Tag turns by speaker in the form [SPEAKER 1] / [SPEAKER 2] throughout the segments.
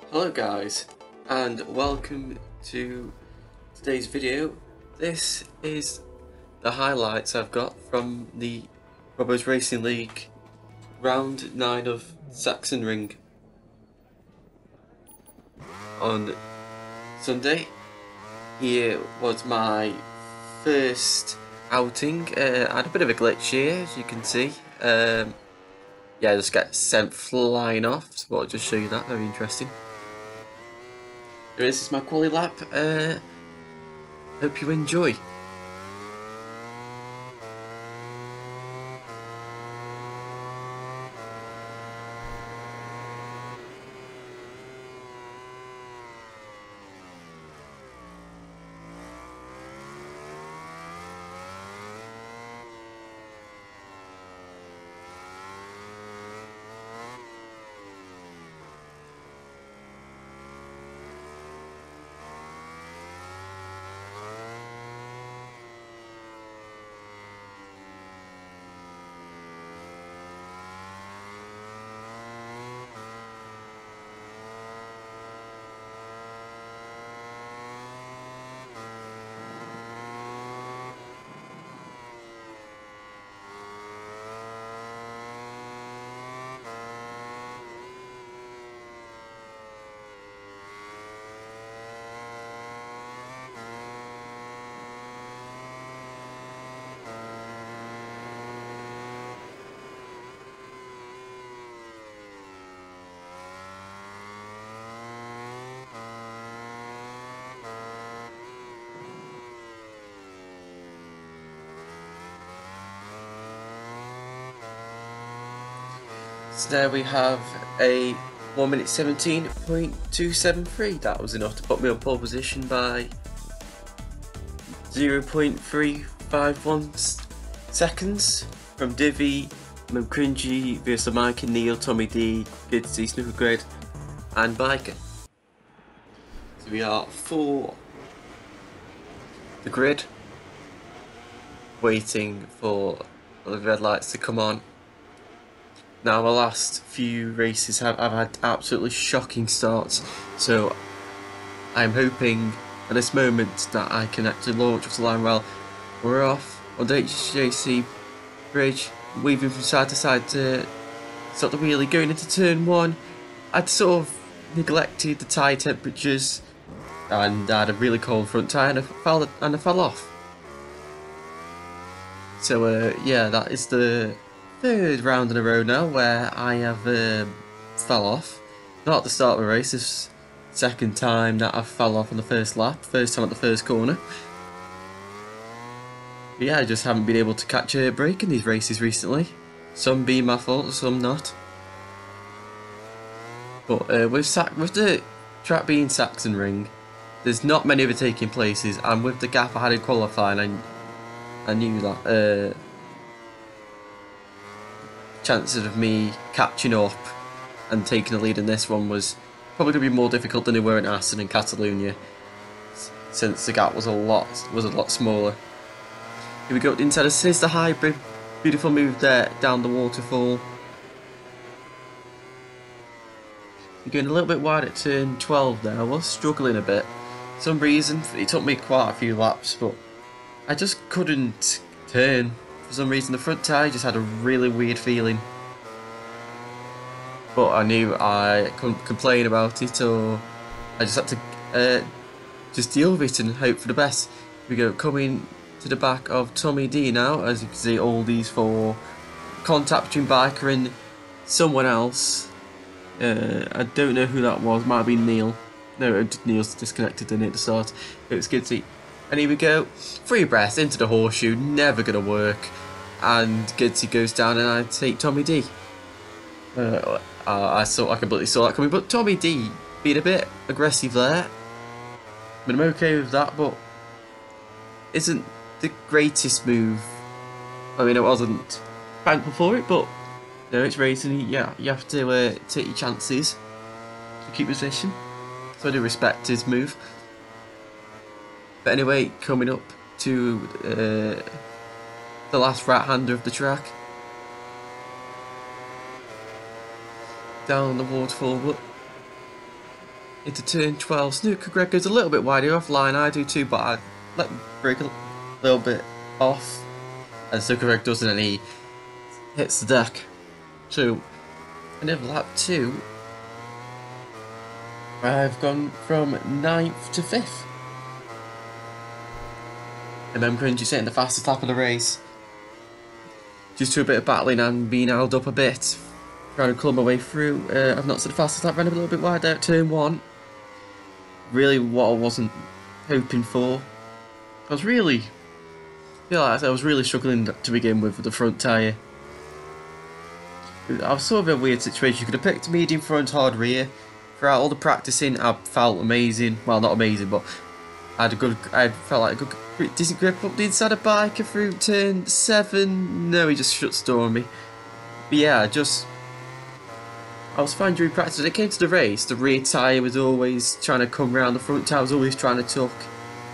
[SPEAKER 1] Hello guys, and welcome to today's video. This is the highlights I've got from the Robbers Racing League round 9 of Sachsenring on Sunday. Here was my first outing. I had a bit of a glitch here, as you can see. Yeah, I just got sent flying off, so I'll just show you that, very interesting. This is my quali lap. Hope you enjoy. So there we have a 1 minute 17.273. That was enough to put me on pole position by 0.351 seconds from Divi, Cringy, Versa Mike and Neil, Tommy D, Gidsy, Snooker Grid, and Biker. So we are for the grid, waiting for the red lights to come on. Now, the last few races I've had absolutely shocking starts, so I'm hoping at this moment that I can actually launch off the line well. We're off on the HJC bridge, weaving from side to side to stop the wheelie, going into turn 1. I'd sort of neglected the tyre temperatures and I had a really cold front tyre and I fell off. So yeah, that is the third round in a row now where I have fell off. Not at the start of the race, this second time that I fell off on the first lap, first time at the first corner. But yeah, I just haven't been able to catch a break in these races recently. Some being my fault, some not. But with the track being Sachsenring, there's not many overtaking places, and with the gap I had in qualifying, I knew that chances of me catching up and taking the lead in this one was probably going to be more difficult than they were in Aston and Catalonia, since the gap was a lot smaller. Here we go inside. Here's the hybrid, beautiful move there down the waterfall. You're going a little bit wide at turn 12 there. I was struggling a bit. For some reason it took me quite a few laps, but I just couldn't turn. For some reason the front tyre just had a really weird feeling. But I knew I couldn't complain about it, or I just had to just deal with it and hope for the best. Here we go, coming to the back of Tommy D now. As you can see, all these four contact between Biker and someone else. I don't know who that was, might have been Neil. No, Neil's disconnected in it at the start. It was good to see. And here we go, free breath into the horseshoe, never gonna work, and Gidsy goes down and I take Tommy D. I completely saw that coming, but Tommy D being a bit aggressive there. I mean, I'm okay with that, but isn't the greatest move. I mean, I wasn't thankful for it, but no, it's racing. Yeah, you have to take your chances to keep position. So I do respect his move. But anyway, coming up to the last right-hander of the track. Down the waterfall. into turn 12. Snooker Greg goes a little bit wider offline. I do too, but I let him break a little bit off. And Snooker Greg doesn't, and he hits the deck. So, end of lap 2, I've gone from 9th to 5th. And then Cringy sitting the fastest lap of the race. Just to a bit of battling and being held up a bit. Trying to claw my way through. I've not said the fastest lap, ran a little bit wide out turn 1. Really what I wasn't hoping for. I was really struggling to begin with the front tyre. I was sort of in a weird situation. You could have picked medium front, hard rear. Throughout all the practicing, I felt amazing. Well, not amazing, but I felt like a good, decent grip up the inside of biker through turn 7. No, he just shut the door on me. But yeah, I was fine during practice. When it came to the race, the rear tyre was always trying to come round, the front tyre was always trying to tuck.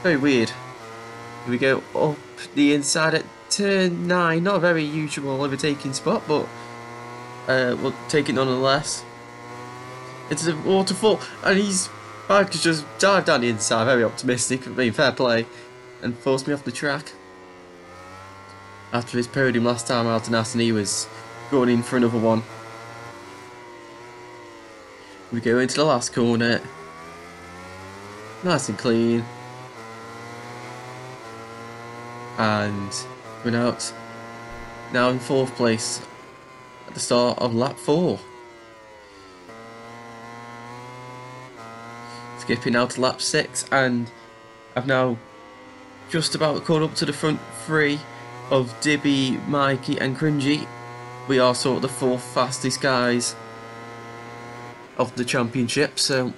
[SPEAKER 1] Very weird. Here we go up the inside at turn 9. Not a very usual overtaking spot, but we'll take it nonetheless. It's a waterfall, and his bike has just dived down the inside, very optimistic, being fair play, and forced me off the track. After his podium last time out in Aston, he was going in for another one. We go into the last corner, nice and clean, and we're out now in 4th place at the start of lap 4. Skipping out to lap 6, and I've now just about caught up to the front 3 of Dibby, Mikey and Cringy. We are sort of the 4th fastest guys of the championship, so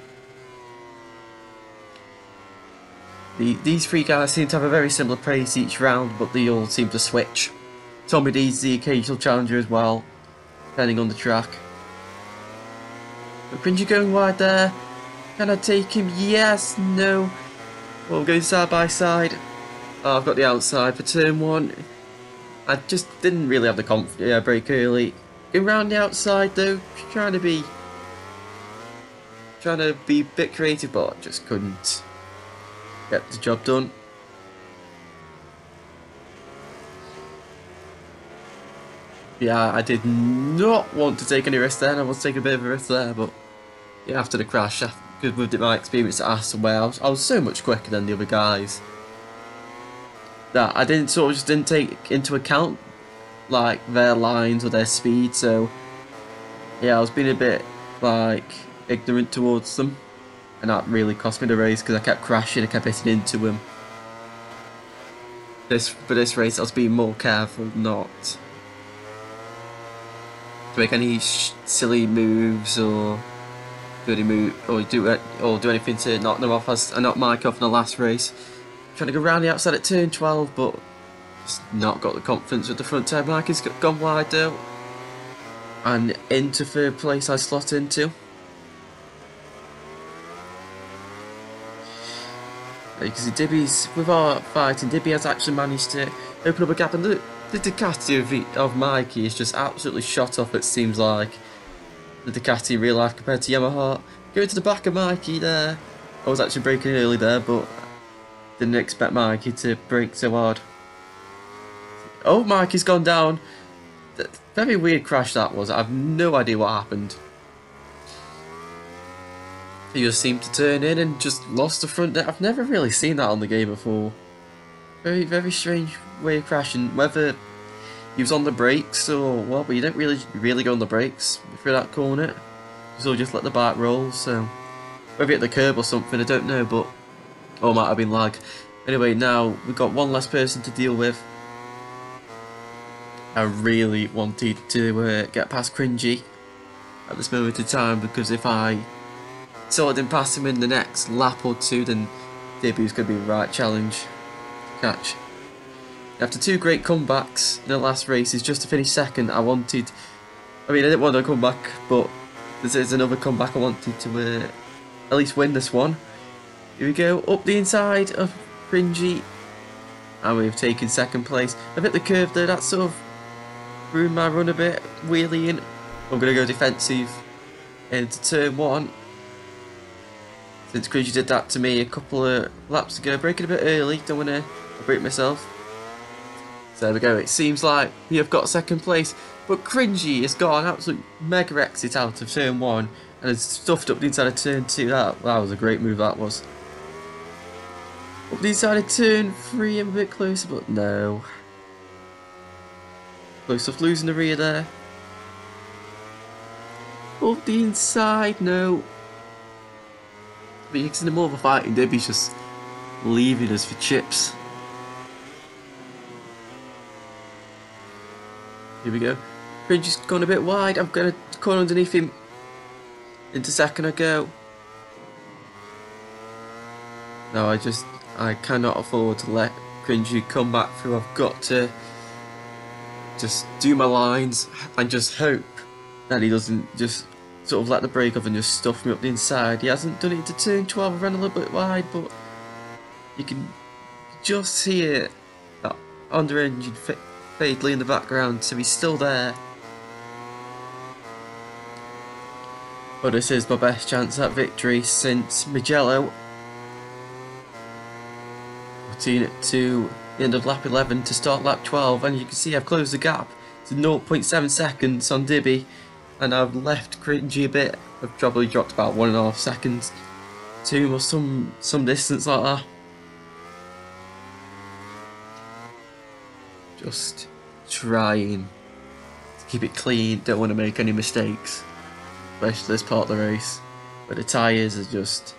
[SPEAKER 1] these 3 guys seem to have a very similar pace each round, but they all seem to switch. Tommy D's the occasional challenger as well, depending on the track. But Cringy going wide there. Can I take him? Yes, no. Well, we're going side by side. Oh, I've got the outside for turn 1. I just didn't really have the confidence. Brake early. Going round the outside though, trying to be a bit creative, but just couldn't get the job done. Yeah, I did not want to take any risk there, and I was taking a bit of a risk there, but yeah, after the crash, because with my experience at Aston, where I was so much quicker than the other guys, that I just didn't take into account like their lines or their speed. So yeah, I was being a bit like ignorant towards them, and that really cost me the race because I kept crashing, I kept hitting into them. For this race, I was being more careful not to make any silly moves or do anything to knock them off, as I knocked Mike off in the last race. Trying to go round the outside at turn 12, but just not got the confidence with the front tyre. Mike has gone wide though, and into 3rd place I slot into. Because Dibby's, with our fighting, Dibby has actually managed to open up a gap, and the Ducati of Mikey is just absolutely shot off, it seems like. The Ducati in real life compared to Yamaha. Going to the back of Mikey there. I was actually braking early there, but didn't expect Mikey to brake so hard. Oh, Mikey's gone down. Very weird crash that was. I have no idea what happened. He just seemed to turn in and just lost the front. I've never really seen that on the game before. Very, very strange way of crashing. Whether he was on the brakes or what, but you don't really go on the brakes through that corner. So just let the bike roll. So whether hit the curb or something, I don't know, but or it might have been lag. Anyway, now we've got one less person to deal with. I really wanted to get past Cringy at this moment in time, because if I sort of didn't pass him in the next lap or 2, then Debut's going to be the right challenge to catch. After 2 great comebacks in the last races, just to finish 2nd, I didn't want to come back, but there's another comeback I wanted to at least win this one. Here we go, up the inside of Cringy, and we've taken 2nd place. I've hit the curve there, that sort of ruined my run a bit, wheeling. I'm going to go defensive into turn 1. Since Cringy did that to me a couple of laps ago, breaking a bit early, don't want to break myself. So there we go, it seems like we have got second place, but Cringy has got an absolute mega exit out of turn 1 and has stuffed up the inside of turn 2. That was a great move, that was. Up the inside of turn 3 and a bit closer, but no. Close off losing the rear there. Up the inside, no. But you're in more of a fighting Dibby's just leaving us for chips. Here we go. Cringy's gone a bit wide. I'm going to corner underneath him. Into second I go. No, I cannot afford to let Cringy come back through. I've got to just do my lines and just hope that he doesn't just sort of let the brake off and just stuff me up the inside. He hasn't done it into turn 12. I ran a little bit wide, but you can just hear that under engine faintly in the background, so he's still there. But this is my best chance at victory since Mugello. Putting it to the end of lap 11 to start lap 12, and you can see I've closed the gap to 0.7 seconds on Dibby, and I've left Cringy a bit. I've probably dropped about 1.5 seconds to him or some distance like that. Just trying to keep it clean, don't want to make any mistakes, especially this part of the race where the tyres are just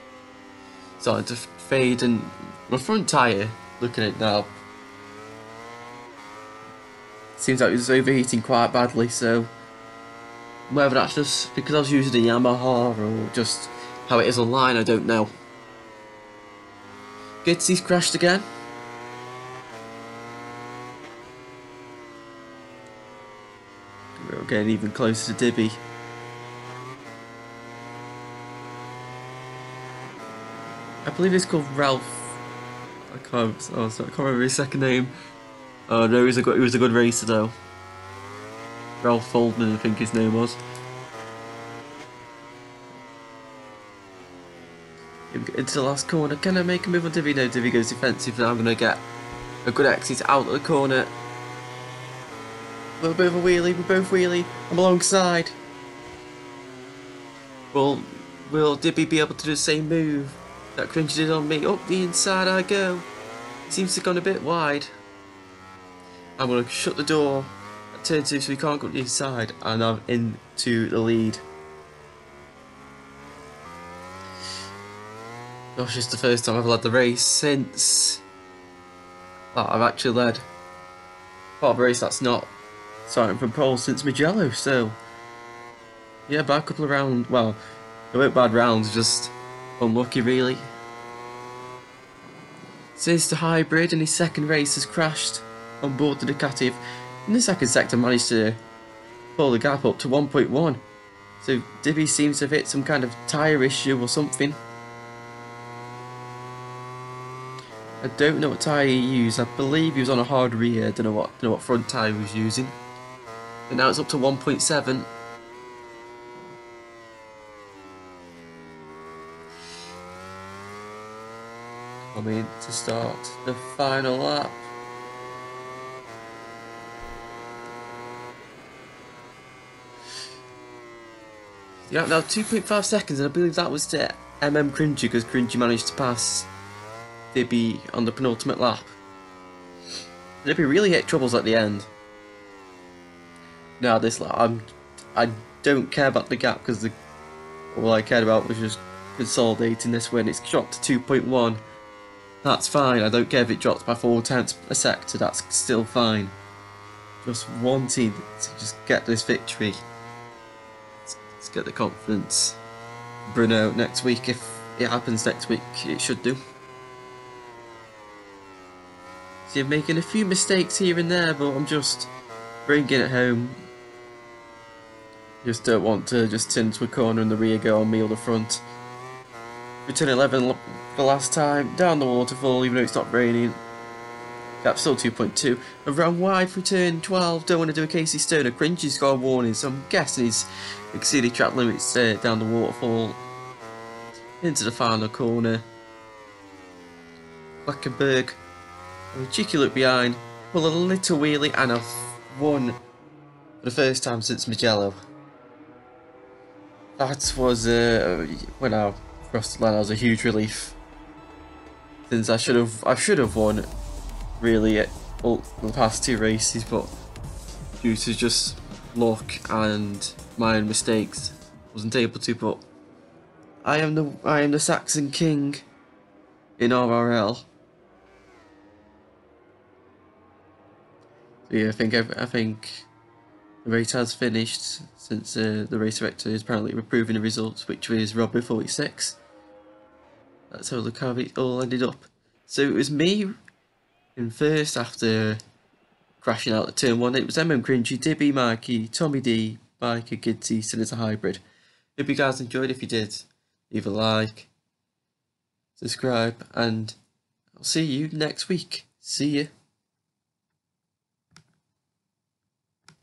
[SPEAKER 1] starting to fade, and my front tyre, looking at it now, seems like it was overheating quite badly, so whether that's just because I was using a Yamaha or just how it is online, I don't know. Gitsy's crashed again. We're getting even closer to Dibby. I believe it's called Ralph. I can't remember his second name. Oh no, he was a good racer though. Ralph Foldman, I think his name was. Into the last corner. Can I make a move on Dibby? No, Dibby goes defensive. Now I'm going to get a good exit out of the corner. We're both a wheelie. We're both wheelie. I'm alongside. Will Dibby be able to do the same move that Cringy did on me? Up the inside I go. Seems to have gone a bit wide. I'm going to shut the door at turn 2 so he can't go to the inside, and I'm into the lead. Gosh, it's the first time I've led the race since... well, I've actually led part of a race that's not starting from pole since Mugello, so... yeah, bad couple of rounds. Well, they weren't bad rounds, just unlucky really. Since the hybrid in his second race has crashed on board the Ducati, in the second sector managed to pull the gap up to 1.1. So Dibby seems to have hit some kind of tyre issue or something. I don't know what tyre he used. I believe he was on a hard rear. Don't know what front tyre he was using. But now it's up to 1.7. Coming to start the final lap. Yeah, now 2.5 seconds, and I believe that was to Cringy, because Cringy managed to pass Dibby on the penultimate lap. Dibby really hit troubles at the end. Now this lap, I don't care about the gap, because all I cared about was just consolidating this win. It's dropped to 2.1. That's fine. I don't care if it drops by 0.4 a sector. That's still fine. Just wanting to just get this victory. Let's get the confidence. Bruno next week, if it happens next week, it should do. So you're making a few mistakes here and there, but I'm just bringing it home. Just don't want to just turn into a corner and the rear go on me or the front. Return 11 for last time, down the waterfall even though it's not raining. Gap still 2.2. Around wide for turn 12, don't want to do a Casey Stoner. Cringy's got a warning, so I'm guessing he's exceeded track limits down the waterfall. into the final corner. Quackenberg, a cheeky look behind, pull a little wheelie, and I've won for the first time since Mugello. That was, when I crossed the line, that was a huge relief. Since I should have won, really, all the past 2 races, but due to just luck and my own mistakes, wasn't able to. But I am the Saxon King in RRL. So yeah, I think the race has finished, since the race director is apparently approving the results, which was Robert 46. That's how it all ended up. So it was me in first after crashing out at turn 1. It was Cringy, Dibby, Mikey, Tommy D, Biker, Gidsy, still as a hybrid. Hope you guys enjoyed. If you did, leave a like, subscribe, and I'll see you next week. See ya.